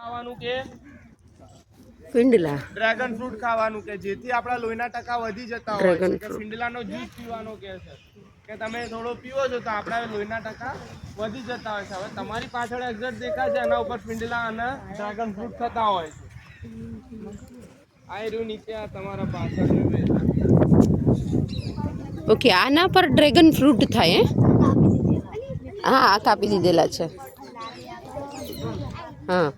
ખાવાનું કે ફીંડલા dragon fruit ખાવાનું કે જેથી આપણા લોહીના ટકા વધી જતા હોય છે કે ફીંડલાનો જ્યુસ પીવાનો કે છે કે તમે થોડો પીવો છો તો આપણા લોહીના ટકા વધી જતા હોય છે. હવે તમારી પાછળ એક્ઝેક્ટ દેખાય છે એના ઉપર ફીંડલા અને ડ્રેગન ફ્રૂટ થતા હોય છે. આ રહ્યું નીચે આ તમારા પાછળ. ઓકે, આના પર ડ્રેગન ફ્રૂટ થાય હે? હા, આ કાપી દીધેલા છે. હા,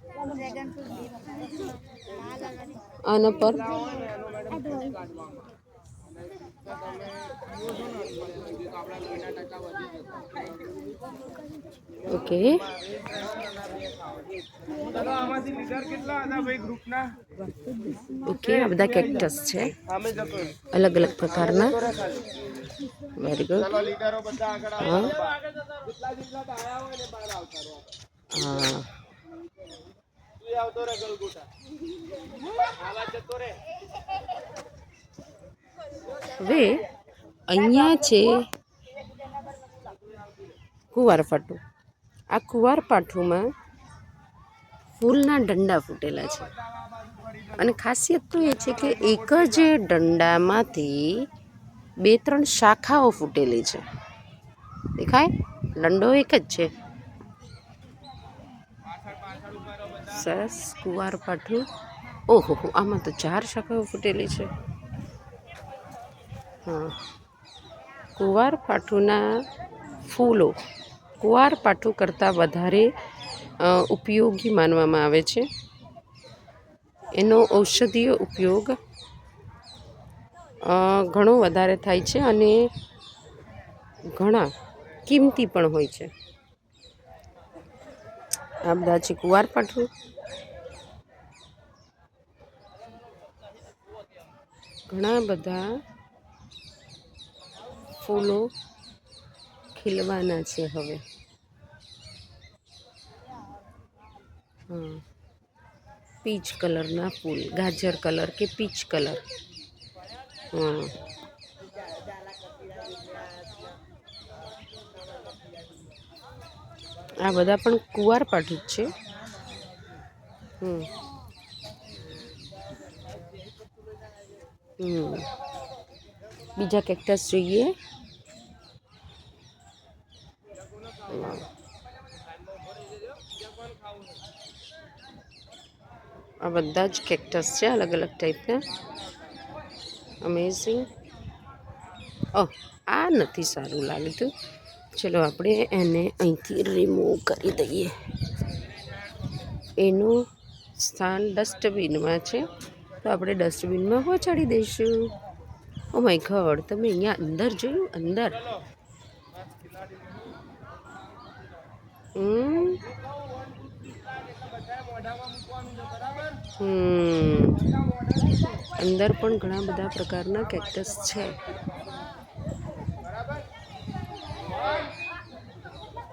આના પર ઓકે. ઓકે, આ બધા કેક્ટસ છે અલગ અલગ પ્રકારના. Very good. હા, હવે અહીંયા છે કુવારપાઠું. આ કુવારપાઠુંમાં ફૂલના દંડા ફૂટેલા છે અને ખાસિયત તો એ છે કે એક જ દંડામાંથી 2-3 શાખાઓ ફૂટેલી છે. દેખાય? દંડો એક જ છે. સરસ. કુવારપાઠું. ઓહો, આમાં તો 4 શાખાઓ ફૂટેલી છે. હા, કુવારપાઠુંના ફૂલો કુવારપાઠું કરતાં વધારે ઉપયોગી માનવામાં આવે છે. એનો ઔષધીય ઉપયોગ ઘણો વધારે થાય છે અને ઘણા કિંમતી પણ હોય છે. આ બધા છે કુવારપાઠું. ઘણા બધા ફૂલો ખીલવાના છે હવે. હા, પીચ કલરના ફૂલ, ગાજર કલર કે પીચ કલર. હા, આ બધા પણ કુવારપાઠું જ છે. બીજા કેક્ટસ જોઈએ. આ બધા જ કેક્ટસ છે અલગ અલગ ટાઈપના. અમેઝિંગ. ઓહ, આ નથી સારું લાગતું. ચલો આપણે એને અહીંથી રિમૂવ કરી દઈએ. એનું સ્થાન ડસ્ટબિનમાં છે તો આપણે ડસ્ટબિનમાં પહોંચાડી દઈશું. ઓ માય ગોડ, તમે અહીંયા અંદર જોયું? અંદર અંદર પણ ઘણા બધા પ્રકારના કેક્ટસ છે.